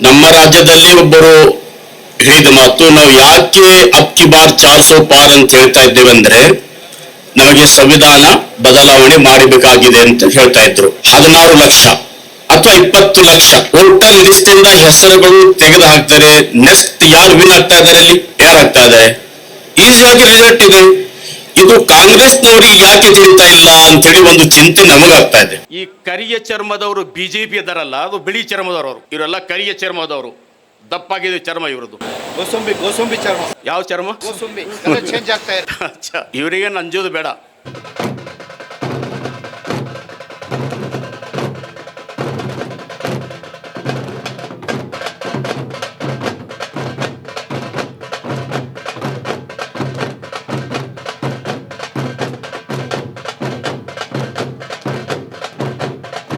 ನಮ್ಮ ರಾಜ್ಯದಲ್ಲಿ ಒಬ್ಬರು ಹೇಳಿದ ಮಾತು, ನಾವು ಯಾಕೆ ಅಬ್ಕಿ ಬಾರ್ 400 ಪಾರ್ ಅಂತ ಹೇಳ್ತಾ ಇದ್ದೇವೆ ಅಂದ್ರೆ ನಮಗೆ ಸಂವಿಧಾನ ಬದಲಾವಣೆ ಮಾಡಬೇಕಾಗಿದೆ ಅಂತ ಹೇಳ್ತಾ ಇದ್ರು. 16 ಲಕ್ಷ ಅಥವಾ 20 ಲಕ್ಷ ವೋಟರ್ ಲಿಸ್ಟ್ ಇಂದ ಹೆಸರುಗಳು ತೆಗೆದು ಹಾಕ್ತಾರೆ. ನೆಕ್ಸ್ಟ್ ಯಾರು ವಿನ್ ಆಗ್ತಾ ಇದ್ದಾರೆ, ಅಲ್ಲಿ ಯಾರಾಗ್ತಾ ಇದ್ದಾರೆ, ಈಸಿಯಾಗಿ ರಿಸಲ್ಟ್ ಇದೆ. ಇದು ಕಾಂಗ್ರೆಸ್ನವರಿಗೆ ಯಾಕೆ ತಿಳಿತಾ ಇಲ್ಲ ಅಂತ ಹೇಳಿ ಒಂದು ಚಿಂತೆ ನಮಗಾಗ್ತಾ ಇದೆ. ಈ ಕರಿಯ ಚರ್ಮದವರು ಬಿಜೆಪಿ ಇದ್ದಾರಲ್ಲ, ಅದು ಬಿಳಿ ಚರ್ಮದವರು. ಇವರೆಲ್ಲ ಕರಿಯ ಚರ್ಮದವರು, ದಪ್ಪಾಗಿದೆ ಚರ್ಮ ಇವ್ರದ್ದು. ಗೋಸಂಬಿ ಚರ್ಮ. ಯಾವ ಚರ್ಮ? ಗೋಸಂಬಿ ಚೇಂಜ್ ಆಗ್ತಾ ಇದೆ. ಇವರಿಗೆ ಅಂಜೋದು ಬೇಡ.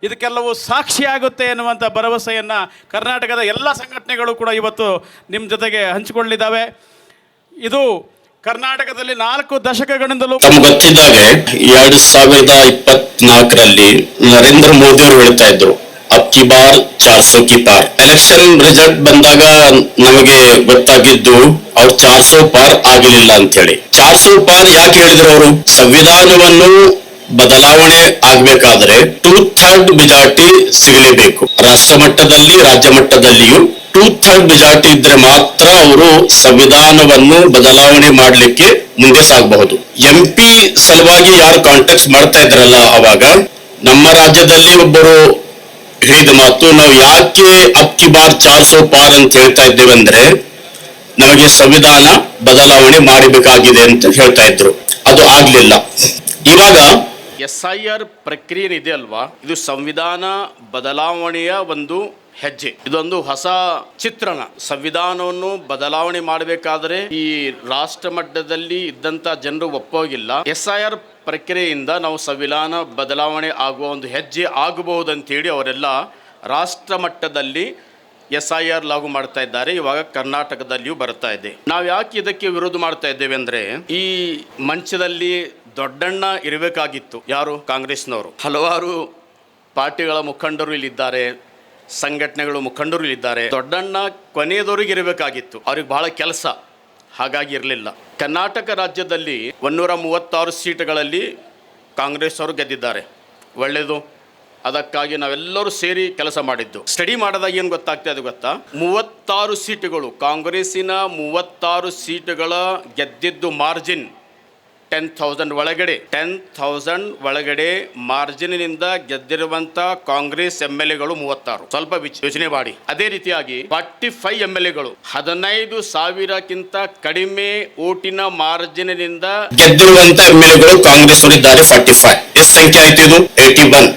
ಇದಕ್ಕೆಲ್ಲವೂ ಸಾಕ್ಷಿಯಾಗುತ್ತೆ ಎನ್ನುವಂಥ ಭರವಸೆಯನ್ನು ಕರ್ನಾಟಕದ ಎಲ್ಲ ಸಂಘಟನೆಗಳು ಕೂಡ ಇವತ್ತು ನಿಮ್ಮ ಜೊತೆಗೆ ಹಂಚಿಕೊಳ್ಳಿದ್ದಾವೆ. ಇದು ಕರ್ನಾಟಕದಲ್ಲಿ 4 ದಶಕಗಳಿಂದಲೂ ತಮ್ಗೆ ಗೊತ್ತಿದ್ದಾಗೆ 2024ರಲ್ಲಿ ನರೇಂದ್ರ ಮೋದಿ ಅವರು ಹೇಳ್ತಾ ಇದ್ರು ಅಬ್ಕಿ ಬಾರ್ 400 ಕಿ ಪಾರ್. ಎಲೆಕ್ಷನ್ ರಿಸಲ್ಟ್ ಬಂದಾಗ ನಮಗೆ ಗೊತ್ತಾಗಿದ್ದು ಅವ್ರು 400 ಪಾರ್ ಆಗಲಿಲ್ಲ ಅಂತ ಹೇಳಿ. 400 ಪಾರ್ ಯಾಕೆ ಹೇಳಿದ್ರು ಅವರು? ಸಂವಿಧಾನವನ್ನು ಬದಲಾವಣೆ ಆಗ್ಬೇಕಾದ್ರೆ 2/3 ಮೆಜಾರಿಟಿ ಸಿಗಲೇಬೇಕು. ರಾಷ್ಟ್ರ ಮಟ್ಟದಲ್ಲಿ ರಾಜ್ಯ ಮಟ್ಟದಲ್ಲಿಯೂ 2/3 ಮೆಜಾರಿಟಿ ಇದ್ರೆ ಮಾತ್ರ ಅವರು ಸಂವಿಧಾನವನ್ನು ಬದಲಾವಣೆ ಮಾಡಲಿಕ್ಕೆ ಮುಂದೆ ಸಾಗಬಹುದು. MP ಸಲುವಾಗಿ ಯಾರು ಕಾಂಟೆಕ್ಸ್ಟ್ ಮಾಡ್ತಾ ಇದ್ರಲ್ಲ, ಅವಾಗ ನಮ್ಮ ರಾಜ್ಯದಲ್ಲಿ ಒಬ್ಬರು ಹೇಳಿದ ಮಾತು, ನಾವು ಯಾಕೆ ಅಬ್ಕಿ ಬಾರ್ 400 ಪಾರ್ ಅಂತ ಹೇಳ್ತಾ ಇದ್ದೇವೆ ಅಂದ್ರೆ ನಮಗೆ ಸಂವಿಧಾನ ಬದಲಾವಣೆ ಮಾಡಬೇಕಾಗಿದೆ ಅಂತ ಹೇಳ್ತಾ ಇದ್ರು. ಅದು ಆಗ್ಲಿಲ್ಲ. ಇವಾಗ SIR ಪ್ರಕ್ರಿಯೆ ಇದೆ ಅಲ್ವಾ, ಇದು ಸಂವಿಧಾನ ಬದಲಾವಣೆಯ ಒಂದು ಹೆಜ್ಜೆ. ಇದೊಂದು ಹೊಸ ಚಿತ್ರಣ. ಸಂವಿಧಾನವನ್ನು ಬದಲಾವಣೆ ಮಾಡಬೇಕಾದ್ರೆ ಈ ರಾಷ್ಟ್ರ ಮಟ್ಟದಲ್ಲಿ ಇದ್ದಂತ ಜನರು ಒಪ್ಪೋಗಿಲ್ಲ. SIR ಪ್ರಕ್ರಿಯೆಯಿಂದ ನಾವು ಸಂವಿಧಾನ ಬದಲಾವಣೆ ಆಗುವ ಒಂದು ಹೆಜ್ಜೆ ಆಗಬಹುದಂತೇಳಿ ಅವರೆಲ್ಲ ರಾಷ್ಟ್ರ ಮಟ್ಟದಲ್ಲಿ SIR ಲಾಗು ಮಾಡ್ತಾ ಇದ್ದಾರೆ. ಇವಾಗ ಕರ್ನಾಟಕದಲ್ಲಿಯೂ ಬರ್ತಾ ಇದೆ. ನಾವು ಯಾಕೆ ಇದಕ್ಕೆ ವಿರೋಧ ಮಾಡ್ತಾ ಇದ್ದೇವೆ ಅಂದ್ರೆ, ಈ ಮಂಚದಲ್ಲಿ ದೊಡ್ಡಣ್ಣ ಇರಬೇಕಾಗಿತ್ತು. ಯಾರು? ಕಾಂಗ್ರೆಸ್ನವರು. ಹಲವಾರು ಪಾರ್ಟಿಗಳ ಮುಖಂಡರು ಇಲ್ಲಿದ್ದಾರೆ, ಸಂಘಟನೆಗಳು ಮುಖಂಡರು ಇಲ್ಲಿದ್ದಾರೆ. ದೊಡ್ಡಣ್ಣ ಕೊನೆಯದವರಿಗೆ ಇರಬೇಕಾಗಿತ್ತು. ಅವ್ರಿಗೆ ಬಹಳ ಕೆಲಸ, ಹಾಗಾಗಿ ಇರಲಿಲ್ಲ. ಕರ್ನಾಟಕ ರಾಜ್ಯದಲ್ಲಿ 136 ಸೀಟುಗಳಲ್ಲಿ ಕಾಂಗ್ರೆಸ್ ಅವರು ಗೆದ್ದಿದ್ದಾರೆ. ಒಳ್ಳೆಯದು. ಅದಕ್ಕಾಗಿ ನಾವೆಲ್ಲರೂ ಸೇರಿ ಕೆಲಸ ಮಾಡಿದ್ದು. ಸ್ಟಡಿ ಮಾಡಿದಾಗ ಏನು ಗೊತ್ತಾಗ್ತಾ ಇದೆ ಗೊತ್ತಾ? 36 ಸೀಟುಗಳು, ಕಾಂಗ್ರೆಸ್ಸಿನ 36 ಸೀಟುಗಳ ಗೆದ್ದಿದ್ದು ಮಾರ್ಜಿನ್ 10,000 ಒಳಗಡೆ. 10,000 ಒಳಗಡೆ ಮಾರ್ಜಿನಿಂದ ಗೆದ್ದಿರುವಂತ ಕಾಂಗ್ರೆಸ್ MLAಗಳು 36. ಸ್ವಲ್ಪ ಯೋಚನೆ ಮಾಡಿ. ಅದೇ ರೀತಿಯಾಗಿ 45 MLAಗಳು 15,000ಕ್ಕಿಂತ ಕಡಿಮೆ ಓಟಿನ ಮಾರ್ಜಿನಿನಿಂದ ಗೆದ್ದಿರುವಂತ MLAಗಳು ಕಾಂಗ್ರೆಸ್ ಅವರಿದ್ದಾರೆ 45. ಎಷ್ಟು ಸಂಖ್ಯೆ ಆಯ್ತು ಇದು? 81.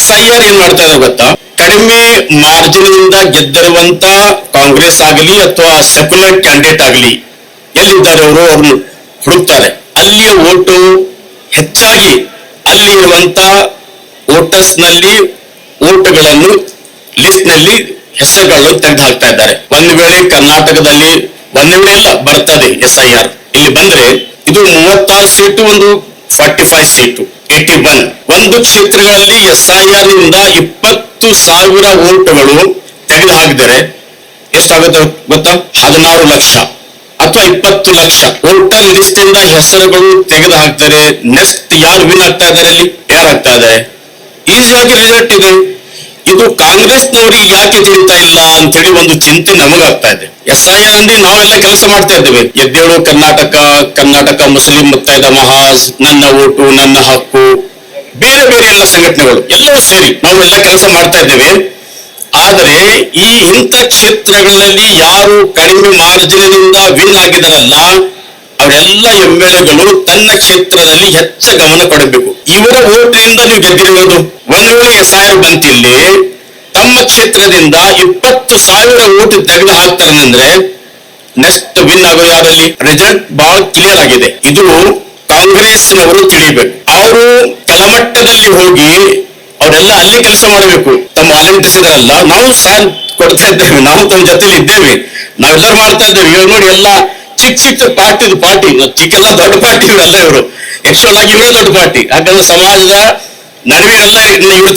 SIR ಏನ್ ಮಾಡ್ತಾ ಇದೆ ಗೊತ್ತಾ? ಕಡಿಮೆ ಮಾರ್ಜಿನ್ ಇಂದ ಗೆದ್ದಿರುವಂತ ಕಾಂಗ್ರೆಸ್ ಆಗಲಿ ಅಥವಾ ಸೆಕ್ಯುಲರ್ ಕ್ಯಾಂಡಿಡೇಟ್ ಆಗಲಿ, ಎಲ್ಲಿದ್ದಾರೆ ಅವರು, ಅವ್ರನ್ನು ಹುಡುಕ್ತಾರೆ. ಅಲ್ಲಿಯ ಓಟು ಹೆಚ್ಚಾಗಿ ಅಲ್ಲಿ ಇರುವಂತ ವೋಟರ್ಸ್ ನಲ್ಲಿ ಓಟುಗಳನ್ನು ಲಿಸ್ಟ್ ನಲ್ಲಿ ಹೆಸರುಗಳನ್ನು ತೆಗೆದು ಹಾಕ್ತಾ ಇದ್ದಾರೆ. ಒಂದು ವೇಳೆ ಕರ್ನಾಟಕದಲ್ಲಿ ಒಂದು ವೇಳೆ ಎಲ್ಲ ಬರ್ತದೆ SIR ಇಲ್ಲಿ ಬಂದ್ರೆ, ಇದು 36 ಸೀಟು, ಒಂದು 45 ಸೀಟು, 81. ಒಂದು ಕ್ಷೇತ್ರಗಳಲ್ಲಿ SIR ನಿಂದ 20,000 ವೋಟುಗಳು ತೆಗೆದು ಹಾಕಿದರೆ ಎಷ್ಟಾಗುತ್ತೆ ಗೊತ್ತಾ? 16 ಲಕ್ಷ ಅಥವಾ 20 ಲಕ್ಷ ವೋಟರ್ ಲಿಸ್ಟ್ ಇಂದ ಹೆಸರುಗಳು ತೆಗೆದು ಹಾಕ್ತಾರೆ. ನೆಕ್ಸ್ಟ್ ಯಾರು ವಿನ್ ಆಗ್ತಾ ಇದ್ದಾರೆ, ಅಲ್ಲಿ ಯಾರಾಗ್ತಾ ಇದ್ದಾರೆ, ಈಸಿಯಾಗಿ ರಿಸಲ್ಟ್ ಇದೆ. ಇದು ಕಾಂಗ್ರೆಸ್ನವರಿಗೆ ಯಾಕೆ ತಿಳಿತಾ ಇಲ್ಲ ಅಂತ ಹೇಳಿ ಒಂದು ಚಿಂತೆ ನಮಗಾಗ್ತಾ ಇದೆ. SIR ಅಂದ್ರೆ ನಾವೆಲ್ಲ ಕೆಲಸ ಮಾಡ್ತಾ ಇದ್ದೇವೆ. ಎದ್ದೇಳು ಕರ್ನಾಟಕ, ಕರ್ನಾಟಕ ಮುಸ್ಲಿಂ ಮುತ್ತೈದ ಮಹಾಜ್, ನನ್ನ ಓಟು ನನ್ನ ಹಕ್ಕು, ಬೇರೆ ಬೇರೆ ಎಲ್ಲ ಸಂಘಟನೆಗಳು ಎಲ್ಲವೂ ಸೇರಿ ನಾವೆಲ್ಲ ಕೆಲಸ ಮಾಡ್ತಾ ಇದ್ದೇವೆ. ಆದರೆ ಈ ಇಂಥ ಕ್ಷೇತ್ರಗಳಲ್ಲಿ ಯಾರು ಕಡಿಮೆ ಮಾರ್ಜಿನಿಂದ ವಿನ್ ಆಗಿದಾರಲ್ಲ, ಅವರೆಲ್ಲ MLAಗಳು ತನ್ನ ಕ್ಷೇತ್ರದಲ್ಲಿ ಹೆಚ್ಚು ಗಮನ ಕೊಡಬೇಕು. ಇವರ ಓಟಿನಿಂದ ನೀವು ಗೆದ್ದಿರುವುದು. ಒಂದು ವೇಳೆ SIR ಬಂತಿಲ್ಲಿ ತಮ್ಮ ಕ್ಷೇತ್ರದಿಂದ 20,000 ಓಟು ತೆಗೆದು ಹಾಕ್ತಾರೆ ಅಂದ್ರೆ ನೆಕ್ಸ್ಟ್ ವಿನ್ ಆಗೋ ಯಾರಲ್ಲಿ? ರಿಸಲ್ಟ್ ಬಹಳ ಕ್ಲಿಯರ್ ಆಗಿದೆ. ಇದು ಕಾಂಗ್ರೆಸ್ನವರು ತಿಳಿಬೇಕು. ಅವರು ಕೆಳಮಟ್ಟದಲ್ಲಿ ಹೋಗಿ ಅವರೆಲ್ಲ ಅಲ್ಲಿ ಕೆಲಸ ಮಾಡಬೇಕು. ತಮ್ಮ ವಾಲಂಟಿಯರ್ಸ್ ಇದಾರಲ್ಲ, ನಾವು ಸಹ ಕೊಡ್ತಾ ಇದ್ದೇವೆ, ನಾವು ತಮ್ಮ ಜೊತೆಲಿ ಇದ್ದೇವೆ, ನಾವೆಲ್ಲರೂ ಮಾಡ್ತಾ ಇದ್ದೇವೆ. ಇವಾಗ ನೋಡಿ, ಎಲ್ಲ ಚಿಕ್ಕ ಚಿಕ್ಕ ಪಾರ್ಟಿ ಚಿಕ್ಕೆಲ್ಲ ದೊಡ್ಡ ಪಾರ್ಟಿ ಇವರೆಲ್ಲ. ಇವರು ಆಕ್ಚುಲ್ ಆಗಿ ಇವರೇ ದೊಡ್ಡ ಪಾರ್ಟಿ. ಯಾಕಂದ್ರೆ ಸಮಾಜದ ನಡುವೆ ಎಲ್ಲ ಇವರು